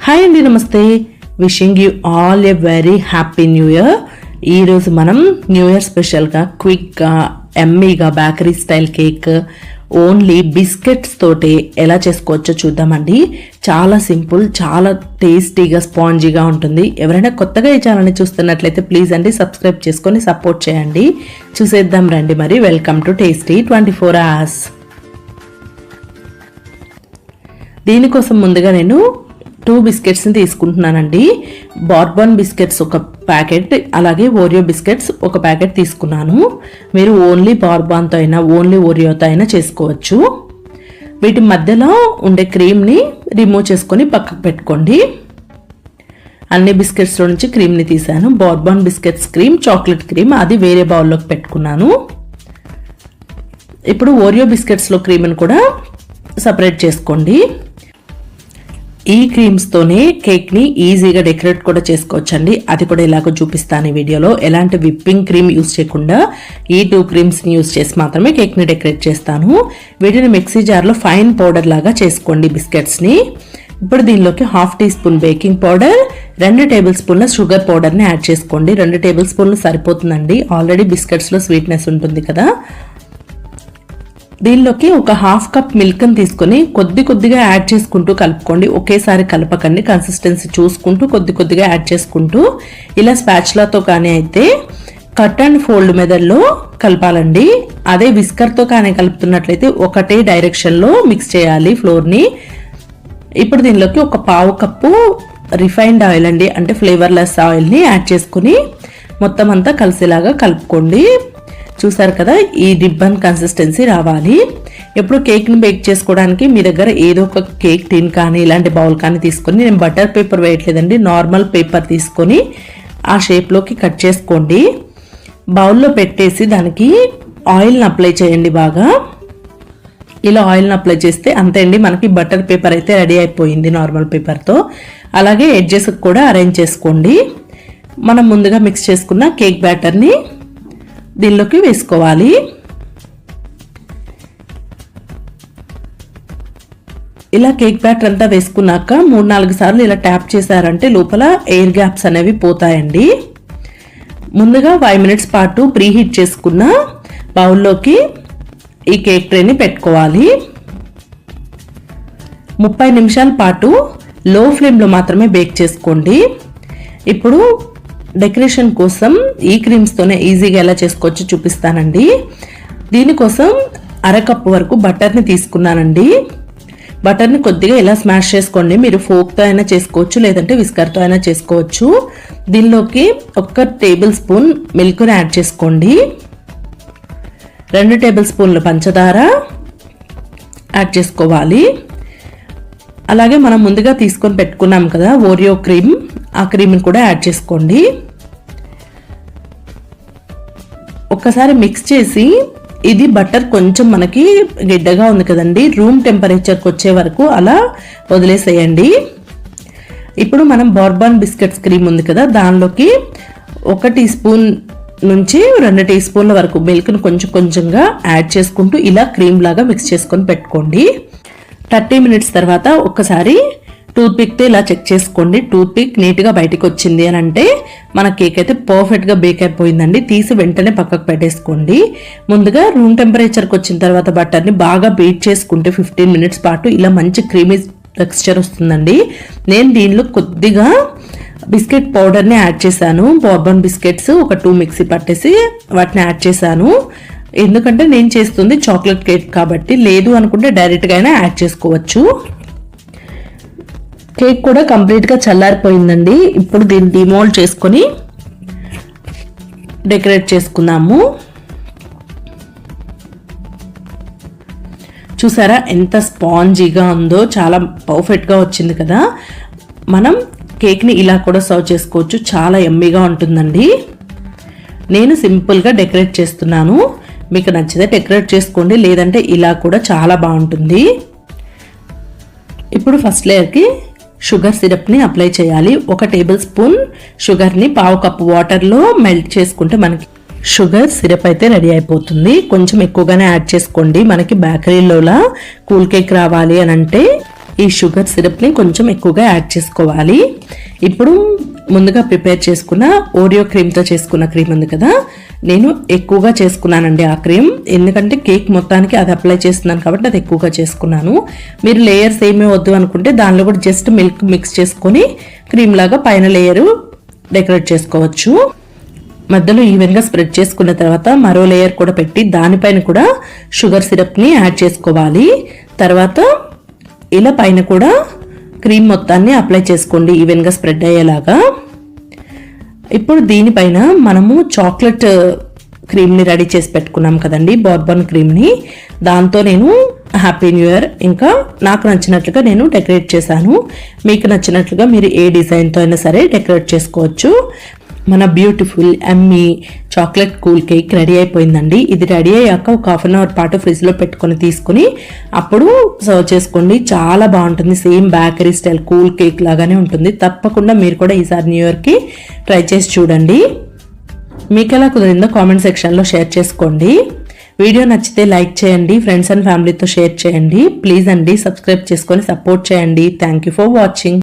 Hi అండి, నమస్తే. Wishing you all a very happy new year. ఈరోజు మనం న్యూ ఇయర్ స్పెషల్గా క్విక్గా ఎమ్మీగా bakery style cake only biscuits తోటి ఎలా చేసుకోవచ్చో చూద్దామండి. చాలా సింపుల్, చాలా టేస్టీగా స్పాంజీగా ఉంటుంది. ఎవరైనా కొత్తగా ఈ ఛానల్ని చూస్తున్నట్లయితే ప్లీజ్ అండి సబ్స్క్రైబ్ చేసుకొని సపోర్ట్ చేయండి. చూసేద్దాం రండి మరి. Welcome to tasty 24 hours. దీనికోసం ముందుగా నేను 2 బిస్కెట్స్ని తీసుకుంటున్నానండి. బార్బన్ బిస్కెట్స్ ఒక ప్యాకెట్, అలాగే ఓరియో బిస్కెట్స్ ఒక ప్యాకెట్ తీసుకున్నాను. మీరు ఓన్లీ బార్బాన్తో అయినా ఓన్లీ ఓరియోతో అయినా చేసుకోవచ్చు. వీటి మధ్యలో ఉండే క్రీమ్ని రిమూవ్ చేసుకొని పక్కకు పెట్టుకోండి. అన్ని బిస్కెట్స్లో నుంచి క్రీమ్ని తీసాను. బార్బాన్ బిస్కెట్స్ క్రీమ్, చాక్లెట్ క్రీమ్ అది వేరే బౌల్లోకి పెట్టుకున్నాను. ఇప్పుడు ఓరియో బిస్కెట్స్లో క్రీమ్ని కూడా సపరేట్ చేసుకోండి. ఈ క్రీమ్స్తోనే కేక్ని ఈజీగా డెకరేట్ కూడా చేసుకోవచ్చండి. అది కూడా ఇలాగో చూపిస్తాను ఈ వీడియోలో. ఎలాంటి విప్పింగ్ క్రీమ్ యూస్ చేయకుండా ఈ 2 క్రీమ్స్ని యూస్ చేసి మాత్రమే కేక్ని డెకరేట్ చేస్తాను. వీటిని మిక్సీ జార్లో ఫైన్ పౌడర్ లాగా చేసుకోండి బిస్కెట్స్ని. ఇప్పుడు దీనిలోకి 1/2 టీ స్పూన్ బేకింగ్ పౌడర్, 2 టేబుల్ స్పూన్ల షుగర్ పౌడర్ని యాడ్ చేసుకోండి. 2 టేబుల్ స్పూన్లు సరిపోతుందండి, ఆల్రెడీ బిస్కెట్స్లో స్వీట్నెస్ ఉంటుంది కదా. దీనిలోకి ఒక 1/2 కప్ మిల్క్ని తీసుకొని కొద్దిగా యాడ్ చేసుకుంటూ కలుపుకోండి. ఒకేసారి కలపకండి, కన్సిస్టెన్సీ చూసుకుంటూ కొద్దిగా యాడ్ చేసుకుంటూ ఇలా స్పాచులాతో కానీ అయితే కట్ అండ్ ఫోల్డ్ మెథడ్లో కలపాలండి. అదే విస్కర్తో కానీ కలుపుతున్నట్లయితే ఒకటే డైరెక్షన్లో మిక్స్ చేయాలి ఫ్లోర్ని. ఇప్పుడు దీనిలోకి ఒక 1/2 కప్పు రిఫైన్డ్ ఆయిల్ అండి, అంటే ఫ్లేవర్లెస్ ఆయిల్ని యాడ్ చేసుకుని మొత్తం అంతా కలిసేలాగా కలుపుకోండి. చూసారు కదా, ఈ రిబ్బన్ కన్సిస్టెన్సీ రావాలి. ఎప్పుడు కేక్ని బేక్ చేసుకోవడానికి మీ దగ్గర ఏదో ఒక కేక్ టిన్ కానీ ఇలాంటి బౌల్ కానీ తీసుకొని, నేను బటర్ పేపర్ వేయట్లేదండి, నార్మల్ పేపర్ తీసుకొని ఆ షేప్లోకి కట్ చేసుకోండి. బౌల్లో పెట్టేసి దానికి ఆయిల్ని అప్లై చేయండి బాగా. ఇలా ఆయిల్ని అప్లై చేస్తే అంతే అండి, మనకి బటర్ పేపర్ అయితే రెడీ అయిపోయింది నార్మల్ పేపర్తో. అలాగే ఎడ్జెస్ కూడా అరేంజ్ చేసుకోండి. మనం ముందుగా మిక్స్ చేసుకున్న కేక్ బ్యాటర్ని దీనిలోకి వేసుకోవాలి. ఇలా కేక్ బ్యాటర్ అంతా వేసుకున్నాక 3-4 సార్లు ఇలా ట్యాప్ చేశారంటే లోపల ఎయిర్ గ్యాప్స్ అనేవి పోతాయండి. ముందుగా 5 minutes పాటు ప్రీహీట్ చేసుకున్న బౌల్లోకి ఈ కేక్ ట్రేని పెట్టుకోవాలి. 30 నిమిషాల పాటు లో ఫ్లేమ్లో మాత్రమే బేక్ చేసుకోండి. ఇప్పుడు డెకరేషన్ కోసం ఈ క్రీమ్స్తోనే ఈజీగా ఎలా చేసుకోవచ్చో చూపిస్తానండి. దీనికోసం 1/2 కప్పు వరకు బటర్ని తీసుకున్నానండి. బటర్ని కొద్దిగా ఇలా స్మాష్ చేసుకోండి. మీరు ఫోక్తో అయినా చేసుకోవచ్చు, లేదంటే విస్కర్తో అయినా చేసుకోవచ్చు. దీనిలోకి 1 టేబుల్ స్పూన్ మిల్క్ని యాడ్ చేసుకోండి. 2 టేబుల్ స్పూన్ల పంచదార యాడ్ చేసుకోవాలి. అలాగే మనం ముందుగా తీసుకొని పెట్టుకున్నాం కదా ఓరియో క్రీమ్, ఆ క్రీమ్ని కూడా యాడ్ చేసుకోండి. ఒక్కసారి మిక్స్ చేసి, ఇది బటర్ కొంచెం మనకి గిడ్డగా ఉంది కదండి, రూమ్ టెంపరేచర్కి వచ్చే వరకు అలా వదిలేసేయండి. ఇప్పుడు మనం బార్బన్ బిస్కెట్స్ క్రీమ్ ఉంది కదా, దానిలోకి 1 టీ స్పూన్ నుంచి 2 టీ స్పూన్ల వరకు మిల్క్ను కొంచెంగా యాడ్ చేసుకుంటూ ఇలా క్రీమ్ లాగా మిక్స్ చేసుకొని పెట్టుకోండి. 30 minutes తర్వాత ఒక్కసారి టూత్ పిక్తో ఇలా చెక్ చేసుకోండి. టూత్ పిక్ నీట్గా బయటకు వచ్చింది అని అంటే మన కేక్ అయితే పర్ఫెక్ట్గా బేక్ అయిపోయిందండి. తీసి వెంటనే పక్కకు పెట్టేసుకోండి. ముందుగా రూమ్ టెంపరేచర్కి వచ్చిన తర్వాత బటర్ని బాగా బీట్ చేసుకుంటే 15 minutes పాటు ఇలా మంచి క్రీమీ టెక్స్చర్ వస్తుందండి. నేను దీనిలో కొద్దిగా బిస్కెట్ పౌడర్ని యాడ్ చేశాను. బార్బన్ బిస్కెట్స్ ఒక 2 మిక్సీ పట్టేసి వాటిని యాడ్ చేశాను. ఎందుకంటే నేను చేస్తుంది చాక్లెట్ కేక్ కాబట్టి, లేదు అనుకుంటే డైరెక్ట్గా అయినా యాడ్ చేసుకోవచ్చు. కేక్ కూడా కంప్లీట్గా చల్లారిపోయిందండి. ఇప్పుడు దీన్ని డిమోల్డ్ చేసుకొని డెకరేట్ చేసుకుందాము. చూసారా ఎంత స్పాంజీగా ఉందో, చాలా పర్ఫెక్ట్గా వచ్చింది కదా. మనం కేక్ని ఇలా కూడా సర్వ్ చేసుకోవచ్చు, చాలా యమ్మీగా ఉంటుందండి. నేను సింపుల్గా డెకరేట్ చేస్తున్నాను, మీకు నచ్చితే డెకరేట్ చేసుకోండి, లేదంటే ఇలా కూడా చాలా బాగుంటుంది. ఇప్పుడు ఫస్ట్ లేయర్కి షుగర్ సిరప్ని అప్లై చేయాలి. 1 టేబుల్ స్పూన్ షుగర్ని 1/2 కప్పు వాటర్లో మెల్ట్ చేసుకుంటే మనకి షుగర్ సిరప్ అయితే రెడీ అయిపోతుంది. కొంచెం ఎక్కువగానే యాడ్ చేసుకోండి. మనకి బేకరీలోలా కూల్ కేక్ రావాలి అని అంటే ఈ షుగర్ సిరప్ని కొంచెం ఎక్కువగా యాడ్ చేసుకోవాలి. ఇప్పుడు ముందుగా ప్రిపేర్ చేసుకున్న ఓరియో క్రీమ్తో చేసుకున్న క్రీమ్ ఉంది కదా, నేను ఎక్కువగా చేసుకున్నానండి ఆ క్రీమ్. ఎందుకంటే కేక్ మొత్తానికి అది అప్లై చేస్తున్నాను కాబట్టి అది ఎక్కువగా చేసుకున్నాను. మీరు లేయర్స్ ఏమీ వద్దు అనుకుంటే దానిలో కూడా జస్ట్ మిల్క్ మిక్స్ చేసుకొని క్రీమ్ లాగా పైన లేయరు డెకరేట్ చేసుకోవచ్చు. మధ్యలో ఈవెన్గా స్ప్రెడ్ చేసుకున్న తర్వాత మరో లేయర్ కూడా పెట్టి దానిపైన కూడా షుగర్ సిరప్ని యాడ్ చేసుకోవాలి. తర్వాత ఇలా పైన కూడా క్రీమ్ మొత్తాన్ని అప్లై చేసుకోండి ఈవెన్గా స్ప్రెడ్ అయ్యేలాగా. ఇప్పుడు దీనిపైన మనము చాక్లెట్ క్రీమ్ని రెడీ చేసి పెట్టుకున్నాం కదండి, బోర్బన్ క్రీమ్ని. దాంతో నేను హ్యాపీ న్యూ ఇయర్ ఇంకా నాకు నచ్చినట్లుగా నేను డెకరేట్ చేశాను. మీకు నచ్చినట్లుగా మీరు ఏ డిజైన్తో అయినా సరే డెకరేట్ చేసుకోవచ్చు. మన beautiful Emmy chocolate cool cake ready అయిపోయిందండి. ఇది రెడీ అయ్యాక ఒక 1/2 అవర్ పాటు ఫ్రిడ్జ్లో పెట్టుకొని తీసుకుని అప్పుడు సర్వ్ చేసుకోండి. చాలా బాగుంటుంది. Same bakery style cool cake లాగానే ఉంటుంది. తప్పకుండా మీరు కూడా ఈసారి న్యూ ఇయర్కి ట్రై చేసి చూడండి. మీకు ఎలా కుదిరిందో కామెంట్ సెక్షన్లో షేర్ చేసుకోండి. వీడియో నచ్చితే లైక్ చేయండి, ఫ్రెండ్స్ అండ్ ఫ్యామిలీతో షేర్ చేయండి. ప్లీజ్ అండి సబ్స్క్రైబ్ చేసుకొని సపోర్ట్ చేయండి. Thank you for watching.